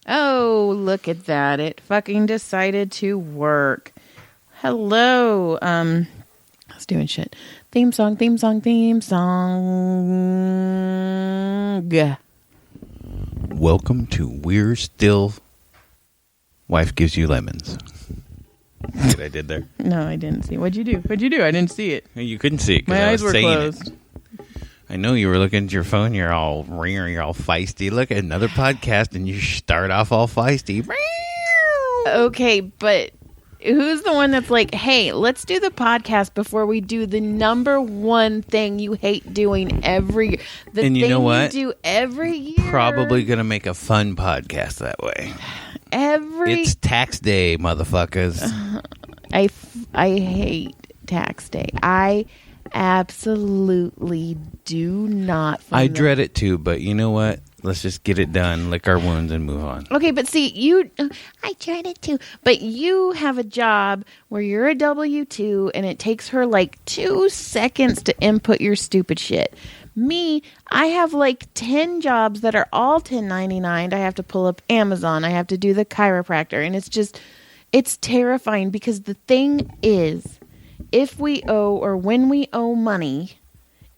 Oh, look at that. It fucking decided to work. Hello. I was doing shit. Theme song. Welcome to We're Still Wife Gives You Lemons. See what I did there? No, I didn't see. What'd you do? I didn't see it. You couldn't see it because My I eyes was were saying closed. it. I know you were looking at your phone. You're all ringer. You're all feisty. Look at another podcast, and you start off all feisty. Okay, but who's the one that's like, hey, let's do the podcast before we do the number one thing you hate doing every year? And you know what? You do every year. Probably going to make a fun podcast that way. It's tax day, motherfuckers. I hate tax day. I absolutely do not. I dread it too, but you know what? Let's just get it done, lick our wounds, and move on. Okay, but see, I dread it too. But you have a job where you're a W-2 and it takes her like 2 seconds to input your stupid shit. Me, I have like 10 jobs that are all 1099. I have to pull up Amazon. I have to do the chiropractor. And it's terrifying because the thing is, if we owe or when we owe money,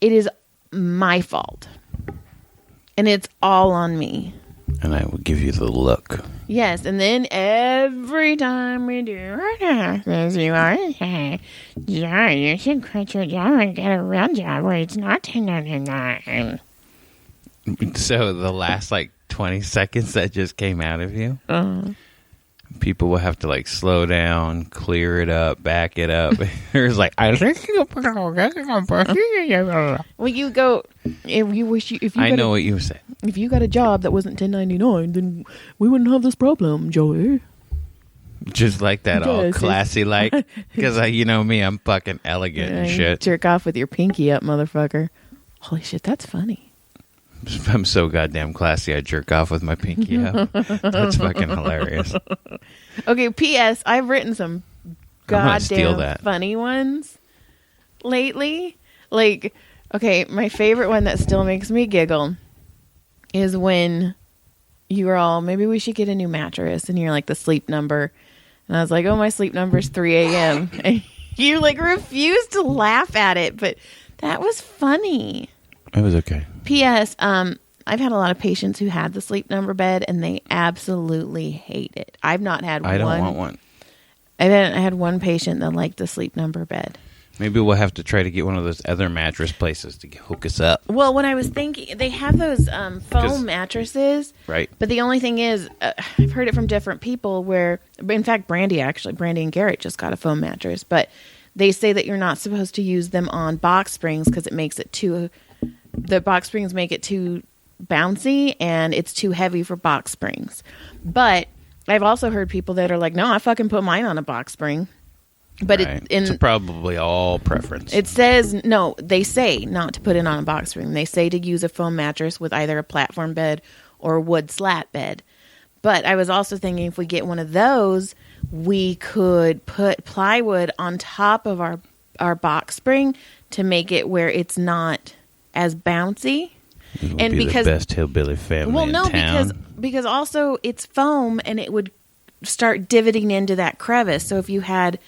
it is my fault. And it's all on me. And I will give you the look. Yes, and then every time we do our taxes, you should quit your job and get a real job where it's not 1099. So the last like 20 seconds that just came out of you, people will have to like slow down, clear it up, back it up. There's like, I think well, you go. I know what you said. If you got a job that wasn't 1099, then we wouldn't have this problem, Joey. Just like that, all Yes, classy, like, because you know me, I'm fucking elegant and shit. Jerk off with your pinky up, motherfucker. Holy shit, that's funny. I'm so goddamn classy. I jerk off with my pinky up. That's fucking hilarious. Okay, P.S. I've written some goddamn funny ones lately. Like, okay, my favorite one that still makes me giggle is when you were all, maybe we should get a new mattress, and you're like, the sleep number. And I was like, oh, my sleep number's 3 a.m. And you like refused to laugh at it, but that was funny. It was okay. P.S. I've had a lot of patients who had the sleep number bed, and they absolutely hate it. I've not had one. I don't want one. I had one patient that liked the sleep number bed. Maybe we'll have to try to get one of those other mattress places to hook us up. Well, what I was thinking, they have those foam mattresses. Right. But the only thing is, I've heard it from different people where, in fact, Brandy and Garrett just got a foam mattress. But they say that you're not supposed to use them on box springs because it makes it the box springs make it too bouncy and it's too heavy for box springs. But I've also heard people that are like, no, I fucking put mine on a box spring. But right. It's probably all preference. It says, no, they say not to put it on a box spring. They say to use a foam mattress with either a platform bed or a wood slat bed. But I was also thinking if we get one of those, we could put plywood on top of our box spring to make it where it's not as bouncy. And be because the best hillbilly family in town. because also it's foam and it would start divoting into that crevice. So if you had...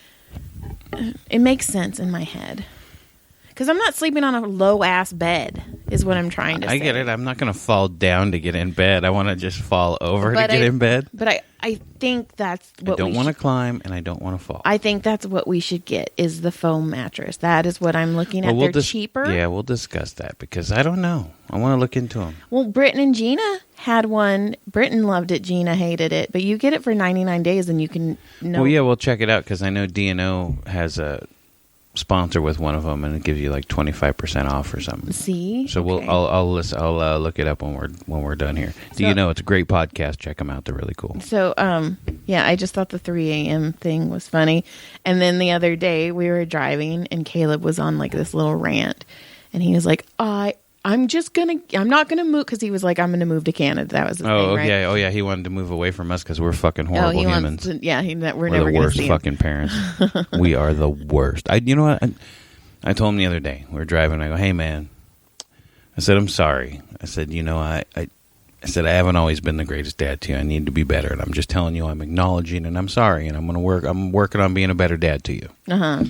It makes sense in my head. Because I'm not sleeping on a low-ass bed, is what I'm trying to say. I get it. I'm not going to fall down to get in bed. I want to just fall over to get in bed. But I think that's what I don't want to climb, and I don't want to fall. I think that's what we should get, is the foam mattress. That is what I'm looking at. They're cheaper. Yeah, we'll discuss that, because I don't know. I want to look into them. Well, Britton and Gina had one. Britton loved it. Gina hated it. But you get it for 99 days, and you can know. Well, yeah, we'll check it out, because I know D&O has a sponsor with one of them, and it gives you like 25% off or something. See, so I'll look it up when we're done here. It's a great podcast. Check them out; they're really cool. So yeah, I just thought the 3 a.m. thing was funny, and then the other day we were driving and Caleb was on like this little rant, and he was like, I'm not gonna move, because he was like, I'm gonna move to Canada. That was his thing, right? Oh yeah, he wanted to move away from us because we're fucking horrible humans. We're never the gonna worst see fucking parents. We are the worst. You know what? I told him the other day, we were driving, I go, hey man, I said, I'm sorry. I said, I said, I haven't always been the greatest dad to you. I need to be better. And I'm just telling you, I'm acknowledging and I'm sorry. And I'm working on being a better dad to you. Uh-huh.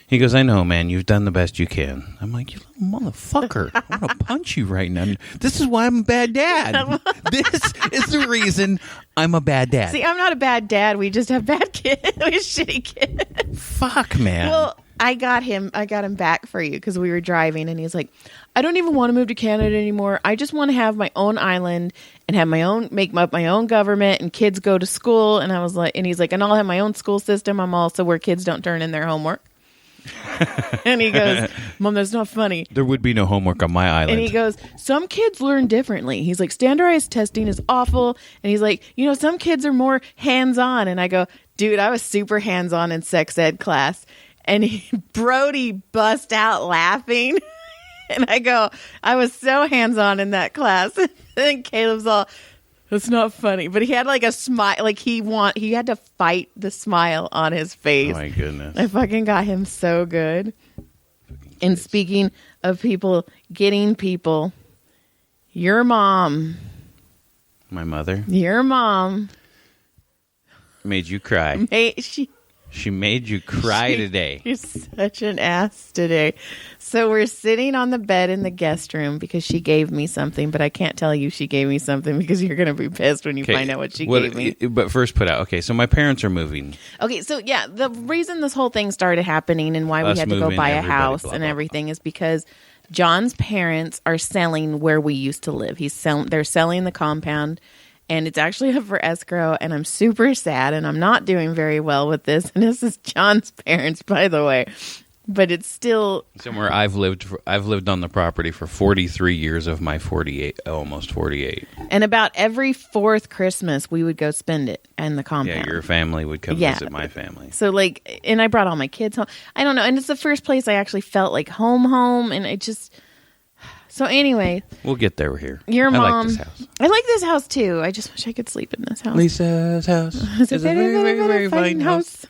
He goes, I know, man. You've done the best you can. I'm like, you little motherfucker. I want to punch you right now. This is why I'm a bad dad. This is the reason I'm a bad dad. See, I'm not a bad dad. We just have bad kids. We have shitty kids. Fuck, man. Well, I got him back for you because we were driving and he's like, I don't even want to move to Canada anymore. I just want to have my own island and have make up my own government and kids go to school. And I was like, and he's like, and I'll have my own school system. I'm also where kids don't turn in their homework. And he goes, Mom, that's not funny. There would be no homework on my island. And he goes, some kids learn differently. He's like, standardized testing is awful. And he's like, some kids are more hands-on. And I go, dude, I was super hands-on in sex ed class. And Brody bust out laughing. And I go, I was so hands-on in that class. And then Caleb's all, that's not funny. But he had like a smile, like he had to fight the smile on his face. Oh my goodness. I fucking got him so good. And speaking of people getting people, your mom. My mother? Your mom. Made you cry. She made you cry today. You're such an ass today. So we're sitting on the bed in the guest room because she gave me something, but I can't tell you she gave me something because you're going to be pissed when you find out what she gave me. But first put out, okay, so my parents are moving. Okay, so yeah, the reason this whole thing started happening and why we had to go buy a house and everything is because John's parents are selling where we used to live. They're selling the compound. And it's actually up for escrow, and I'm super sad, and I'm not doing very well with this. And this is John's parents, by the way. But it's still somewhere I've lived on the property for 43 years of my 48, almost 48. And about every fourth Christmas, we would go spend it in the compound. Yeah, your family would come visit my family. So and I brought all my kids home. I don't know, and it's the first place I actually felt like home, and it just. So anyway, we'll get there here. Your mom. I like this house. I like this house too. I just wish I could sleep in this house. Lisa's house is a very, very, very fine house.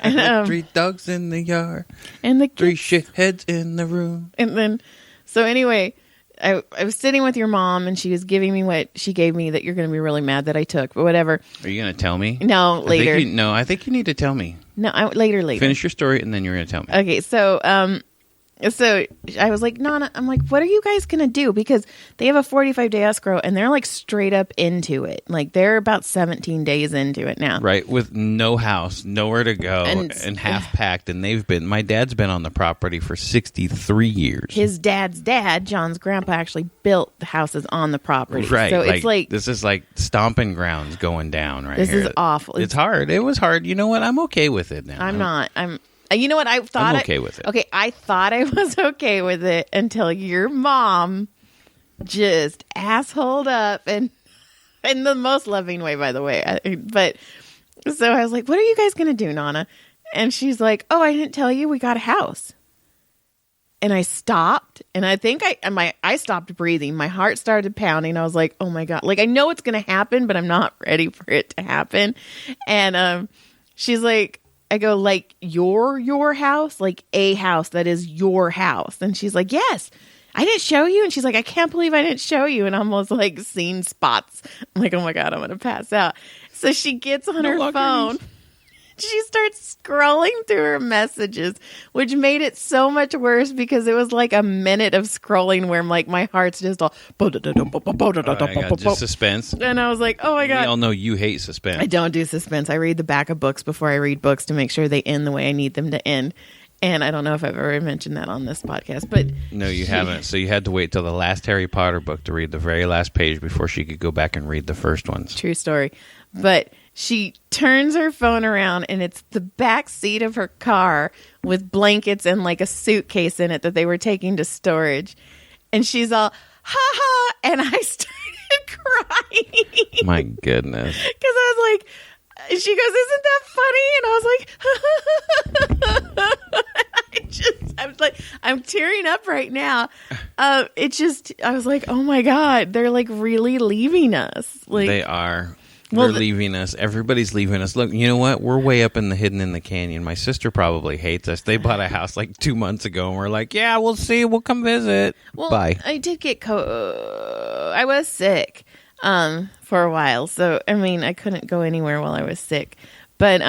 And, 3 dogs in the yard. And the 3 shitheads in the room. And then, so anyway, I was sitting with your mom and she was giving me what she gave me that you're going to be really mad that I took, but whatever. Are you going to tell me? No, later. I think you need to tell me. No, later. Finish your story and then you're going to tell me. Okay, so I was like, Nana, I'm like, what are you guys going to do? Because they have a 45-day escrow and they're like straight up into it. Like they're about 17 days into it now. Right. With no house, nowhere to go and half packed. And my dad's been on the property for 63 years. His dad's dad, John's grandpa, actually built the houses on the property. Right. So it's like. This is like stomping grounds going down right here. This is awful. It's hard. It was hard. You know what? I'm okay with it now. I'm not. You know what? I thought I'm okay with it. Okay, I thought I was okay with it until your mom just assholed up and in the most loving way, by the way. But so I was like, "What are you guys gonna do, Nana?" And she's like, "Oh, I didn't tell you we got a house." And I stopped, and I think I stopped breathing. My heart started pounding. I was like, "Oh my God!" Like I know it's gonna happen, but I'm not ready for it to happen. And she's like. I go, like, your house? Like, a house that is your house? And she's like, yes. I didn't show you? And she's like, I can't believe I didn't show you. And almost, like, seeing spots. I'm like, oh, my God, I'm going to pass out. So she gets on her phone. She starts scrolling through her messages, which made it so much worse because it was like a minute of scrolling where like my heart's just all just suspense. And I was like, oh my God. We all know you hate suspense. I don't do suspense. I read the back of books before I read books to make sure they end the way I need them to end. And I don't know if I've ever mentioned that on this podcast, but no, you haven't. So you had to wait till the last Harry Potter book to read the very last page before she could go back and read the first ones. True story. But she turns her phone around and it's the back seat of her car with blankets and like a suitcase in it that they were taking to storage. And she's all, ha ha. And I started crying. My goodness. Because I was like, she goes, isn't that funny? And I was like, I was like, I'm tearing up right now. I was like, oh my God, they're like really leaving us. Like they are. They're leaving us. Everybody's leaving us. Look, you know what? We're way up hidden in the canyon. My sister probably hates us. They bought a house like 2 months ago, and we're like, yeah, we'll see. We'll come visit. Well, bye. I did get I was sick. for a while. So, I mean, I couldn't go anywhere while I was sick. But,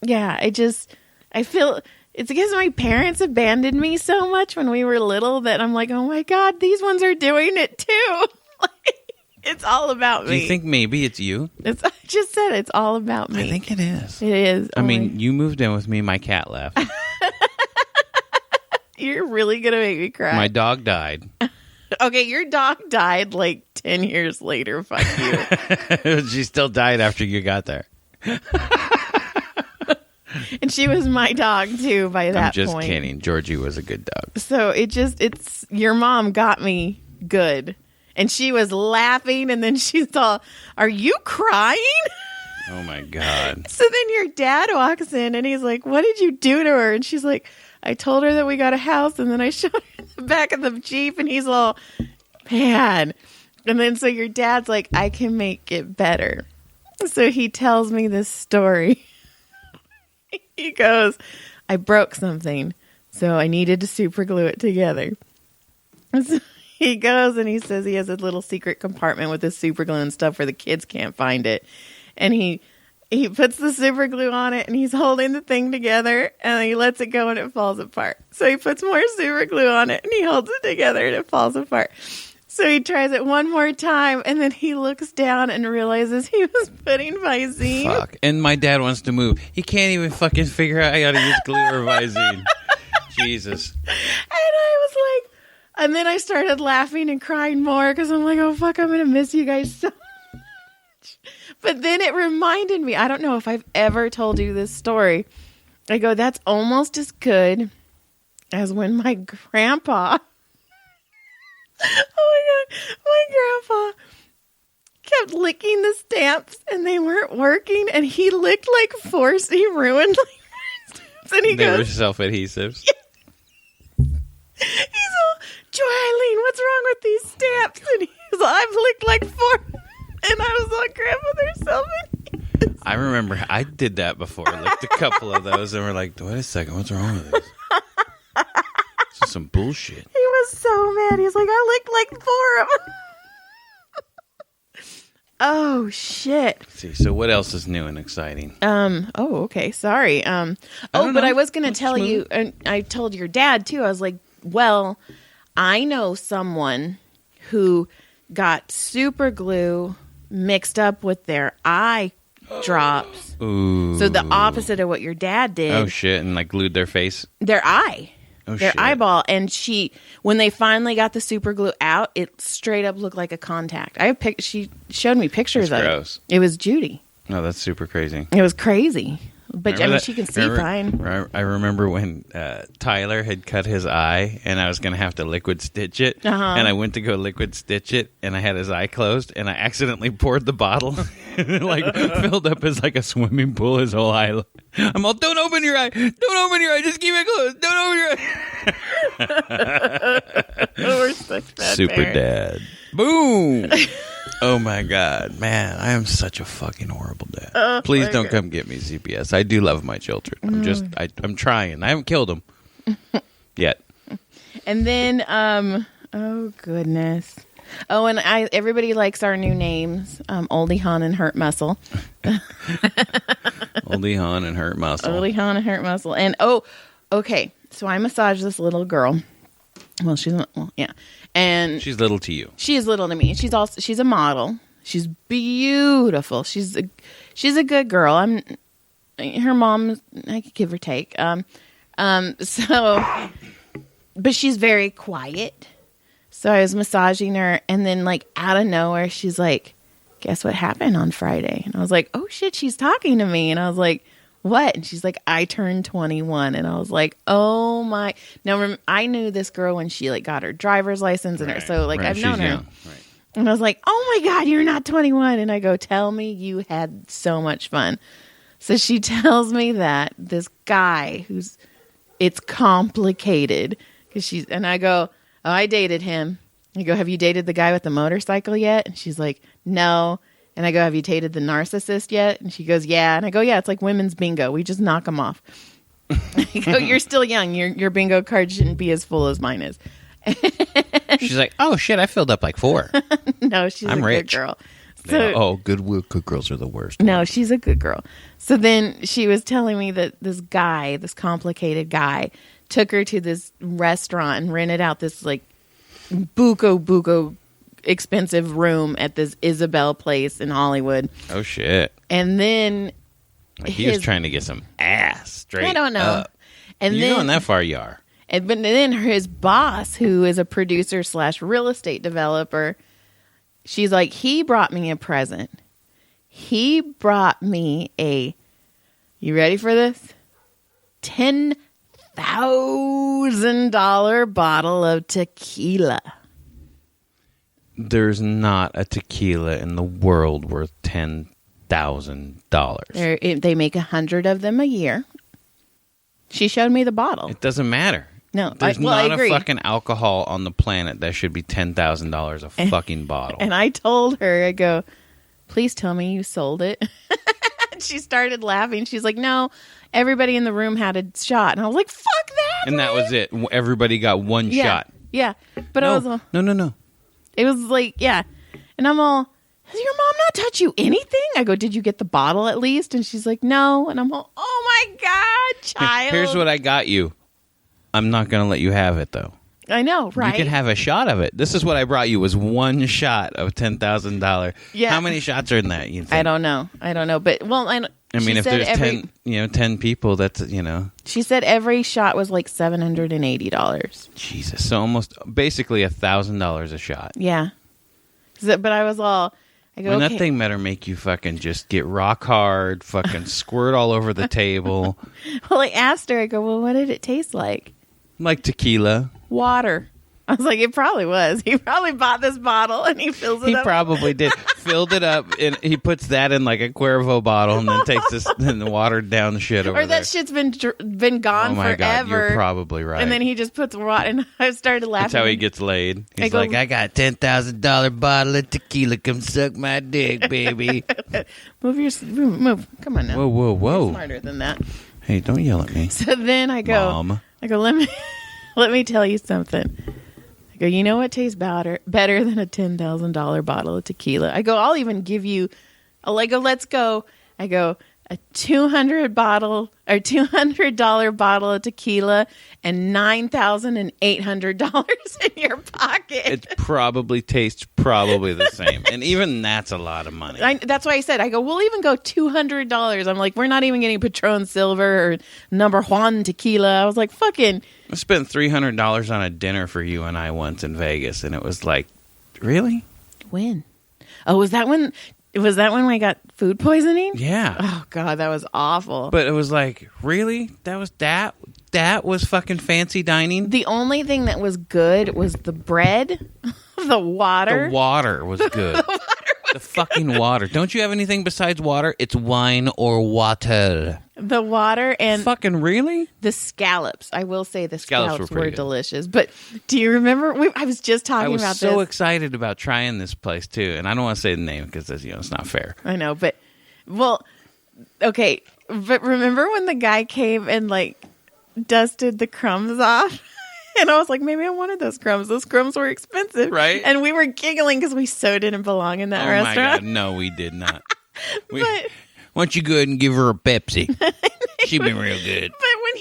yeah, I feel it's because my parents abandoned me so much when we were little that I'm like, oh my God, these ones are doing it too. It's all about me. Do you think maybe it's you? I just said it's all about me. I think it is. It is. I mean, you moved in with me. My cat left. You're really going to make me cry. My dog died. Okay, your dog died like 10 years later. Fuck you. She still died after you got there. And she was my dog too by that point. I'm just kidding. Georgie was a good dog. So it's your mom got me good. And she was laughing, and then she's all, "Are you crying?" Oh, my God. So then your dad walks in, and he's like, "What did you do to her?" And she's like, "I told her that we got a house, and then I showed her the back of the Jeep," and he's all, "Man." And then so your dad's like, "I can make it better." So he tells me this story. He goes, "I broke something, so I needed to super glue it together." So he goes and he says he has a little secret compartment with his super glue and stuff where the kids can't find it. And he puts the super glue on it and he's holding the thing together and he lets it go and it falls apart. So he puts more super glue on it and he holds it together and it falls apart. So he tries it one more time and then he looks down and realizes he was putting Visine. Fuck. And my dad wants to move. He can't even fucking figure out how to use glue or Visine. Jesus. And I was like, and then I started laughing and crying more because I'm like, oh, fuck, I'm going to miss you guys so much. But then it reminded me, I don't know if I've ever told you this story. I go, that's almost as good as when my grandpa, oh my God, my grandpa kept licking the stamps and they weren't working. And he licked like force. He ruined like 4 stamps. And he They goes, were self-adhesives. Yeah. He's all, "Joylene, what's wrong with these stamps?" And he's all, "I've licked like 4." And I was like, "Grandma, they're self-adhesives." I remember I did that before. I licked a couple of those and we're like, wait a second, what's wrong with this? This is some bullshit. He was so mad. He's like, "I licked like 4 of them." Oh, shit. See, so what else is new and exciting? Oh, okay. Sorry. But I was going to tell you, and I told your dad too. I was like, well, I know someone who got super glue mixed up with their eye drops. Ooh. So the opposite of what your dad did. Oh, shit. And like glued their face? Their eye. Oh, their shit. eyeball. And when they finally got the super glue out, it straight up looked like a contact. She showed me pictures That's of gross. it. It was Judy. No, that's super crazy. It was crazy. But Remember she can see fine. I remember when Tyler had cut his eye and I was going to have to liquid stitch it. Uh-huh. And I went to go liquid stitch it and I had his eye closed and I accidentally poured the bottle and it like filled up as like a swimming pool, his whole eye. I'm all, "Don't open your eye. Don't open your eye. Just keep it closed. Don't open your eye." We're such bad Super parents. dad. Boom. Oh my God, man! I am such a fucking horrible dad. Please don't come get me, CPS. I do love my children. I'm trying. I haven't killed them yet. And then, oh goodness. Oh, and everybody likes our new names, Oldie Han and Hurt Muscle. Oldie Han and Hurt Muscle. Oldie Han and Hurt Muscle. And okay. So I massage this little girl. Well, yeah. And She's little to you. she is little to me. She's a model. She's beautiful. She's a good girl. Her mom, I could give or take. So, but she's very quiet. So I was massaging her, and then like out of nowhere, she's like, "Guess what happened on Friday?" And I was like, "Oh shit, she's talking to me." And I was like, "What?" And she's like, "I turned 21." And I was like, "Oh my!" Now I knew this girl when she like got her driver's license, and I've known her. Young. Right. And I was like, "Oh my God, you're not 21." And I go, "Tell me you had so much fun." So she tells me that this guy it's complicated and I go, "Oh, I dated him." I go, "Have you dated the guy with the motorcycle yet?" And she's like, "No." And I go, "Have you dated the narcissist yet?" And she goes, "Yeah." And I go, "Yeah, it's like women's bingo. We just knock them off." I go, "You're still young. Your bingo card shouldn't be as full as mine is." She's like, "Oh shit, I filled up like 4." No, she's I'm a rich. good girl. So, good girls are the worst. No, she's a good girl. So then she was telling me that this complicated guy, took her to this restaurant and rented out this like buco expensive room at this Isabel place in Hollywood. Oh shit! And then he was trying to get some ass straight. I don't know. Up. And you're then, going that far, you are. But then his boss, who is a producer / real estate developer, she's like, he brought me a present. He brought me you ready for this? $10,000 bottle of tequila. There's not a tequila in the world worth $10,000. They make 100 of them a year. She showed me the bottle. It doesn't matter. No, there's I not agree. a fucking alcohol on the planet that should be $10,000 a fucking bottle. And I told her, I go, please tell me you sold it. She started laughing. She's like, no, everybody in the room had a shot. And I was like, fuck that. And that was it. Everybody got one shot. Yeah. But I was all, No. It was like, yeah. And I'm all, has your mom not taught you anything? I go, did you get the bottle at least? And she's like, no. And I'm all, oh my God, child. Here's what I got you. I'm not going to let you have it, though. I know, right? You can have a shot of it. This is what I brought you, was one shot of $10,000. Yeah. How many shots are in that, you think? I don't know. But, well, I mean, if there's 10 people, that's, She said every shot was like $780. Jesus. So almost, basically $1,000 a shot. Yeah. But I was all, I go, That thing better make you fucking just get rock hard, fucking squirt all over the table. Well, I asked her, I go, well, what did it taste like? Like tequila. Water. I was like, it probably was. He probably bought this bottle and he fills it up. He probably did. Filled it up and he puts that in like a Cuervo bottle and then takes this and watered down the shit over there. Or that shit's been gone oh my forever. God, you're probably right. And then he just puts water, and I started laughing. That's how he gets laid. He's I got $10,000 bottle of tequila. Come suck my dick, baby. Move. Come on now. Whoa. You're smarter than that. Hey, don't yell at me. So then I go, Mom. let me tell you something. I go, you know what tastes better than a $10,000 bottle of tequila? I go, I'll even give you, let's go. I go, a $200 bottle of tequila and $9,800 in your pocket. It probably tastes the same. And even that's a lot of money. That's why I said, I go, we'll even go $200. I'm like, we're not even getting Patron Silver or number Juan tequila. I was like, fucking. I spent $300 on a dinner for you and I once in Vegas. And it was like, really? When? Oh, was that when I got food poisoning? Yeah. Oh God, that was awful. But it was like, really? That was fucking fancy dining? The only thing that was good was the bread, the water. The water was good. The fucking water. Don't you have anything besides water? It's wine or water. The water and fucking really? The scallops. I will say the scallops were good. Delicious. But do you remember? I was just talking about this. I was so excited about trying this place too, and I don't want to say the name because it's not fair. I know, but okay. But remember when the guy came and like dusted the crumbs off? And I was like, maybe I wanted those crumbs. Those crumbs were expensive. Right. And we were giggling because we so didn't belong in that restaurant. Oh, my God. No, we did not. Why don't you go ahead and give her a Pepsi? She'd been real good. But when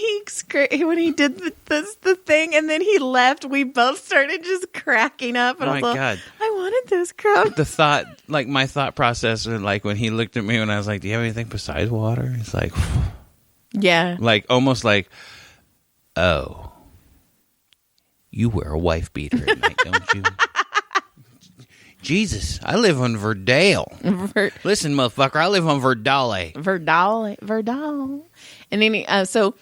he did the thing and then he left, we both started just cracking up. And oh, my God. I wanted those crumbs. The thought, like my thought process, like when he looked at me and I was like, do you have anything besides water? It's like, yeah. Like almost like, oh. You wear a wife beater at night, don't you? Jesus, I live on Verdale. Listen, motherfucker, I live on Verdale. Verdale. And then, so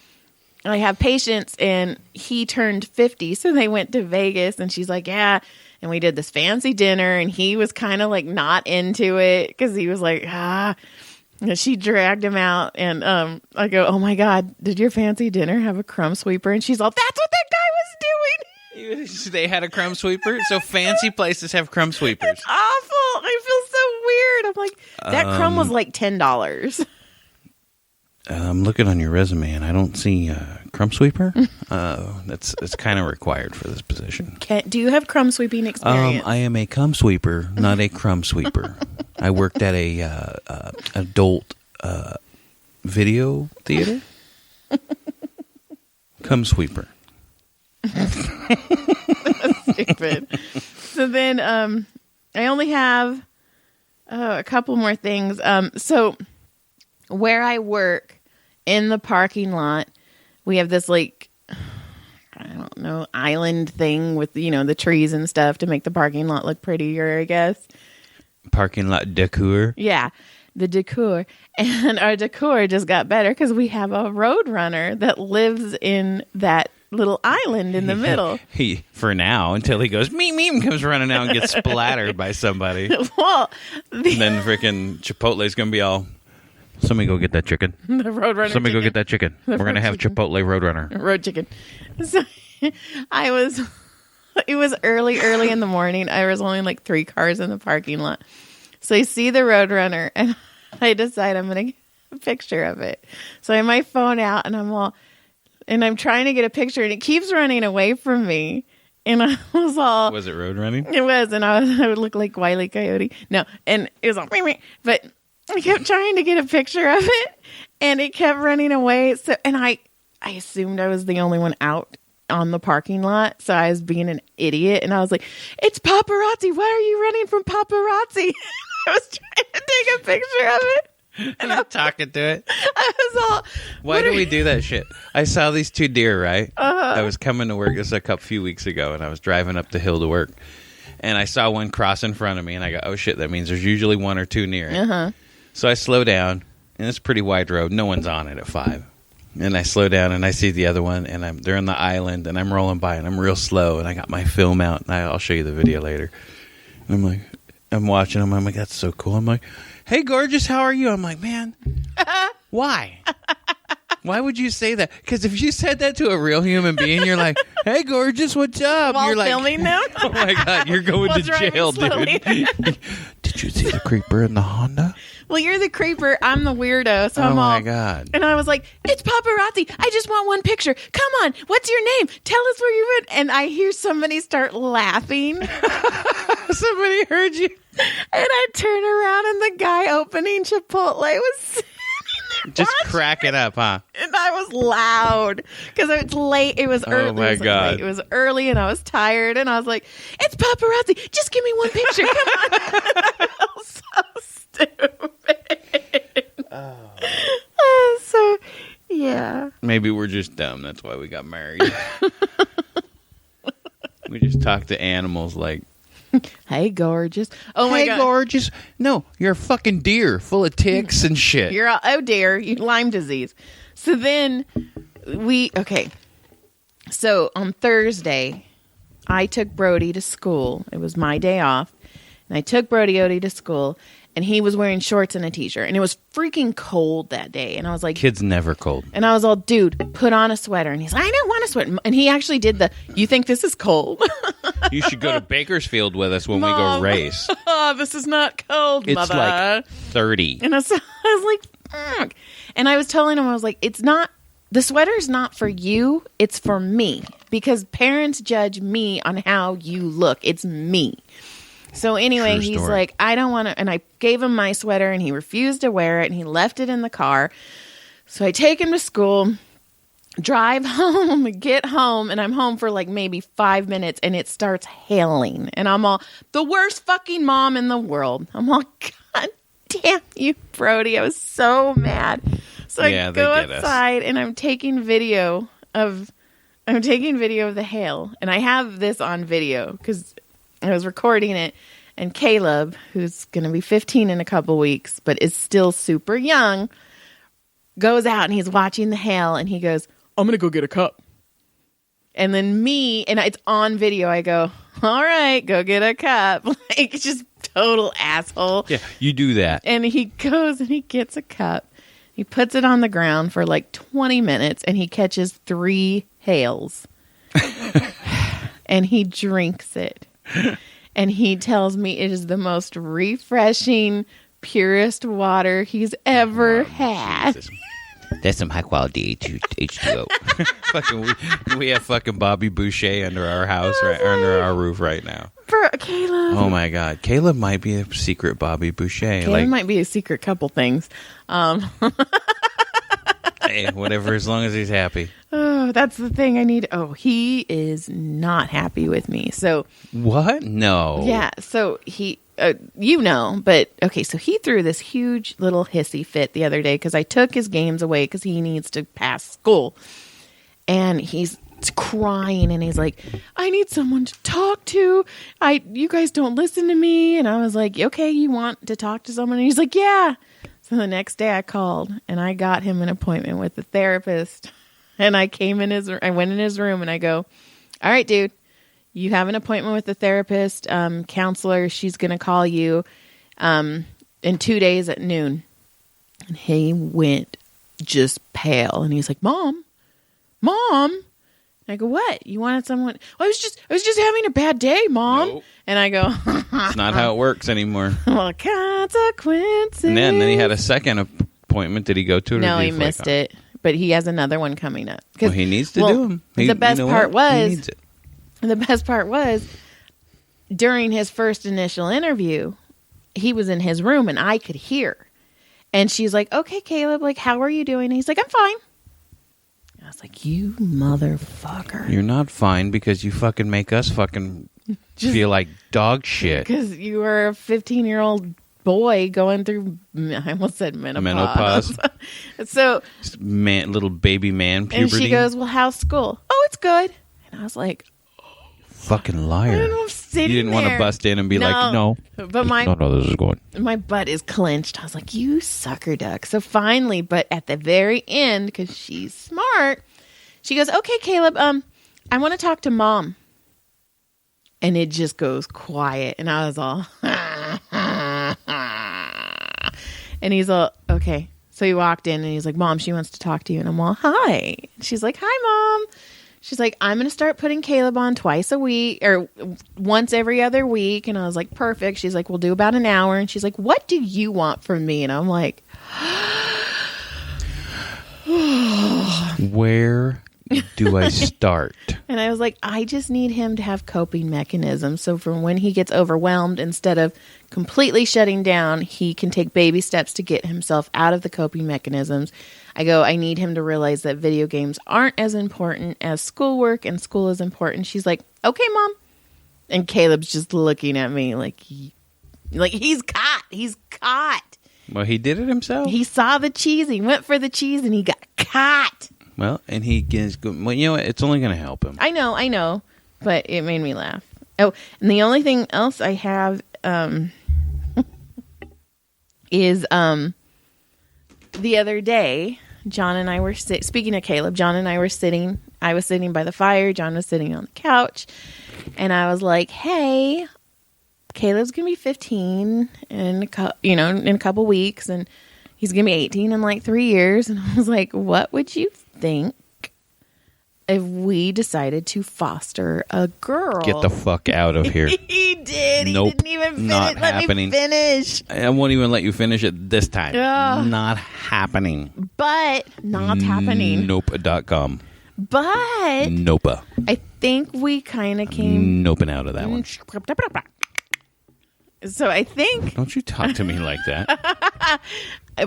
I have patients, and he turned 50, so they went to Vegas, and she's like, yeah. And we did this fancy dinner, and he was kind of like not into it because he was like, And she dragged him out, and I go, oh my God, did your fancy dinner have a crumb sweeper? And she's all, that's what that guy was doing. They had a crumb sweeper? So fancy places have crumb sweepers. It's awful. I feel so weird. I'm like, that crumb was like $10. I'm looking on your resume and I don't see crumb sweeper. That's kind of required for this position. Do you have crumb sweeping experience? I am a cum sweeper, not a crumb sweeper. I worked at a adult video theater. Cum sweeper. Stupid. So then I only have a couple more things. So where I work in the parking lot, we have this like, I don't know, island thing with, the trees and stuff to make the parking lot look prettier, I guess. Parking lot decor. Yeah, the decor. And our decor just got better because we have a road runner that lives in that little island in the middle. He, for now, until he goes, meep, meep, and comes running out and gets splattered by somebody. Well, then freaking Chipotle's going to be all, somebody go get that chicken. The Roadrunner Somebody chicken. go get that chicken. We're going to have Chipotle Roadrunner. Road chicken. So it was early in the morning. I was only like 3 cars in the parking lot. So I see the Roadrunner and I decide I'm going to get a picture of it. So I have my phone out and I'm trying to get a picture and it keeps running away from me. And I was all... Was it road running? It was. And I would look like Wile E. Coyote. No. And it was all... But I kept trying to get a picture of it and it kept running away. So, and I assumed I was the only one out on the parking lot. So I was being an idiot. And I was like, it's paparazzi. Why are you running from paparazzi? I was trying to take a picture of it. And I'm talking to it. I was all... Why do we do that shit? I saw these 2 deer, right? I was coming to work. This was a few weeks ago. And I was driving up the hill to work. And I saw one cross in front of me. And I go, oh, shit. That means there's usually 1 or 2 near it. So I slow down. And it's a pretty wide road. No one's on it at 5. And I slow down and I see the other one. And they're on the island. And I'm rolling by. And I'm real slow. And I got my film out. And I'll show you the video later. And I'm like... I'm watching them. I'm like, that's so cool. I'm like, hey, gorgeous, how are you? I'm like, man, why? Why would you say that? Because if you said that to a real human being, you're like, hey, gorgeous, what's up? While you're like, filming them? Oh, my God, you're going to jail, dude. Did you see the creeper in the Honda? Well, you're the creeper. I'm the weirdo. So I'm all... Oh, my God. And I was like, it's paparazzi. I just want one picture. Come on. What's your name? Tell us where you went. And I hear somebody start laughing. Somebody heard you. And I turn around and the guy opening Chipotle was sitting there just watching. cracking up, huh? And I was loud because it's late. It was early. Oh, my God. It was early and I was tired. And I was like, it's paparazzi. Just give me one picture. Come on. I felt so stupid. So, yeah. Maybe we're just dumb. That's why we got married. We just talk to animals like, hey, gorgeous. Oh, my God. Hey, gorgeous. No, you're a fucking deer full of ticks and shit. You're oh, dear. You Lyme disease. So then okay. So on Thursday, I took Brody to school. It was my day off. And I took Brody Odie to school. And he was wearing shorts and a t-shirt. And it was freaking cold that day. And I was like... Kid's never cold. And I was all, dude, put on a sweater. And he's like, I don't want a sweater. And he actually did you think this is cold? You should go to Bakersfield with us when we go race. Oh, this is not cold, It's mother. like 30. And I was like, fuck. And I was telling him, I was like, the sweater's not for you. It's for me. Because parents judge me on how you look. It's me. So anyway, he's like, I don't want to, and I gave him my sweater and he refused to wear it and he left it in the car. So I take him to school, drive home, get home, and I'm home for like maybe 5 minutes and it starts hailing. And I'm all, the worst fucking mom in the world. I'm all, God damn you, Brody. I was so mad. So I go outside and I'm taking video of the hail. And I have this on video because I was recording it, and Caleb, who's going to be 15 in a couple weeks, but is still super young, goes out and he's watching the hail, and he goes, I'm going to go get a cup. And then it's on video, I go, all right, go get a cup. Like, just total asshole. Yeah, you do that. And he goes and he gets a cup. He puts it on the ground for like 20 minutes, and he catches 3 hails. And he drinks it. And he tells me it is the most refreshing, purest water he's ever had. That's some high quality H2O. Fucking, we have fucking Bobby Boucher under our house, under our roof right now. For Caleb. Oh my God, Caleb might be a secret Bobby Boucher. Caleb might be a secret couple things. Hey, whatever, as long as he's happy. Oh, that's the thing I need. Oh, he is not happy with me. So what? No. Yeah. So he, but okay. So he threw this huge little hissy fit the other day because I took his games away because he needs to pass school, and he's crying and he's like, I need someone to talk to. You guys don't listen to me. And I was like, okay, you want to talk to someone? And he's like, yeah. So the next day I called and I got him an appointment with the therapist, and I went in his room and I go, all right, dude, you have an appointment with the therapist, counselor. She's going to call you, in 2 days at noon. And he went just pale and he's like, Mom. I go, what? You wanted someone? Well, I was just having a bad day, Mom. Nope. And I go, it's not how it works anymore. Well, consequences. And then he had a second appointment. Did he go to it? No, he missed it. But he has another one coming up. Well, he needs to do them. The best part was, during his first initial interview, he was in his room and I could hear. And she's like, okay, Caleb, like, how are you doing? And he's like, I'm fine. I was like, you motherfucker. You're not fine because you fucking make us fucking feel like dog shit. Because you were a 15-year-old boy going through, I almost said menopause. So, little baby man puberty. And she goes, well, how's school? Oh, it's good. And I was like, fucking liar. I'm sitting You didn't there. want to bust in and be like, no. But this is going. My butt is clenched. I was like, you sucker duck. So finally, but at the very end, because she's smart, she goes, okay, Caleb, I want to talk to Mom. And it just goes quiet. And I was all, and he's all, okay. So he walked in and he's like, Mom, she wants to talk to you. And I'm all, hi. She's like, hi, Mom. She's like, I'm going to start putting Caleb on twice a week or once every other week. And I was like, perfect. She's like, we'll do about an hour. And she's like, what do you want from me? And I'm like, where do I start? And I was like, I just need him to have coping mechanisms. So from when he gets overwhelmed, instead of completely shutting down, he can take baby steps to get himself out of the coping mechanisms. I go, I need him to realize that video games aren't as important as schoolwork and school is important. She's like, okay, Mom. And Caleb's just looking at me like he's caught. He's caught. Well, he did it himself. He saw the cheese. He went for the cheese and he got caught. Well, and he gets good. Well, you know what? It's only going to help him. I know. But it made me laugh. Oh, and the only thing else I have is the other day, John and I were speaking of Caleb, John and I were sitting, I was sitting by the fire, John was sitting on the couch, and I was like, hey, Caleb's going to be 15 in a couple weeks, and he's going to be 18 in like 3 years. And I was like, what would you think if we decided to foster a girl? Get the fuck out of here. He did. Nope, he didn't even finish. not let happening. me finish. I won't even let you finish it this time. Ugh. Not happening. But not happening. Nope.com. But Nope. I think we kind of came Noping out of that one. So I think. Don't you talk to me like that.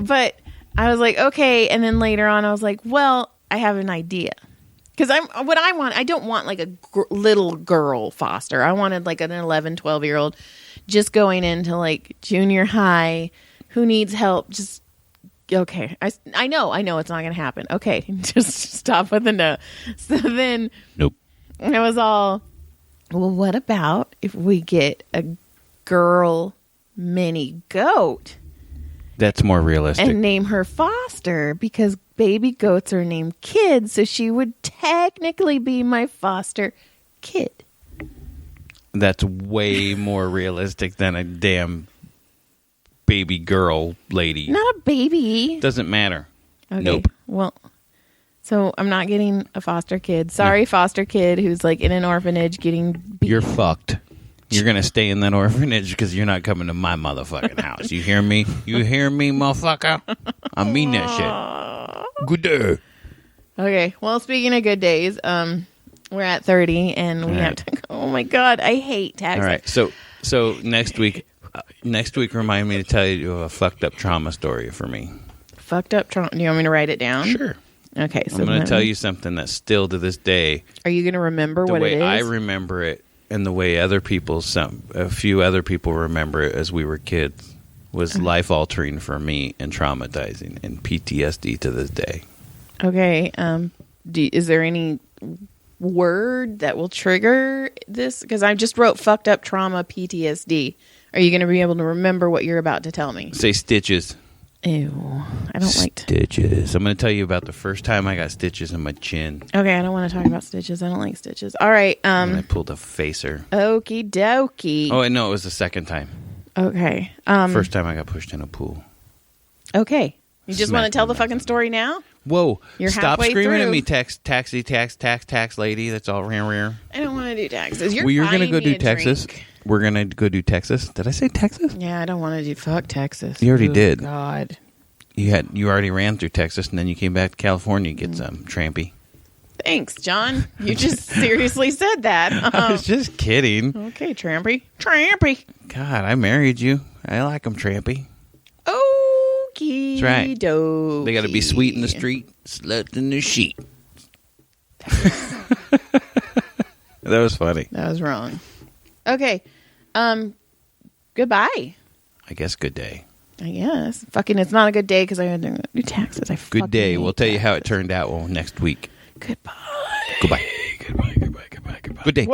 But I was like, okay. And then later on, I was like, well, I have an idea. Because I don't want like a little girl foster. I wanted like an 11, 12-year-old just going into like junior high who needs help. Just, okay. I know it's not going to happen. Okay. Just stop with the no. So then. Nope. I was all, well, what about if we get a girl mini goat? That's more realistic. And name her Foster, because baby goats are named kids, so she would technically be my foster kid. That's way more realistic than a damn baby girl lady. Not a baby. Doesn't matter. Okay. Nope. Well, so I'm not getting a foster kid. Sorry, no. Foster kid who's like in an orphanage getting beat. You're fucked. You're going to stay in that orphanage because you're not coming to my motherfucking house. You hear me? You hear me, motherfucker? I mean that shit. Good day. Okay. Well, speaking of good days, we're at 30 and we have to go. Oh my God. I hate taxes. All right. So next week, remind me to tell you a fucked up trauma story for me. Fucked up trauma. Do you want me to write it down? Sure. Okay. So I'm going to tell you something that still to this day. Are you going to remember what it is? The way I remember it and the way a few other people remember it as we were kids was life altering for me and traumatizing and PTSD to this day. Okay. Is there any word that will trigger this? Because I just wrote fucked up trauma PTSD. Are you going to be able to remember what you're about to tell me? Say stitches. Ew. I don't like stitches. I'm going to tell you about the first time I got stitches in my chin. Okay, I don't want to talk about stitches. I don't like stitches. All right. When I pulled a facer. Okie dokie. Oh, no, it was the second time. Okay. First time I got pushed in a pool. Okay. You just want to tell the fucking story now? Whoa. You're Stop halfway screaming through. at me, tax lady. That's all rare. I don't want to do taxes. You're going to go do Texas. We're going to go do Texas. Did I say Texas? Yeah, I don't want to do fuck Texas. You already did. God. You already ran through Texas, and then you came back to California to get some trampy. Thanks, John. You just seriously said that. I was just kidding. Okay, trampy. Trampy. God, I married you. I like them trampy. Okie That's right. dokie. They got to be sweet in the street, slut in the sheet. That was funny. That was wrong. Okay. Goodbye. I guess good day. I guess. Fucking, it's not a good day because I had to do taxes. Good day. We'll tell you how it turned out next week. Goodbye. Goodbye. Good day.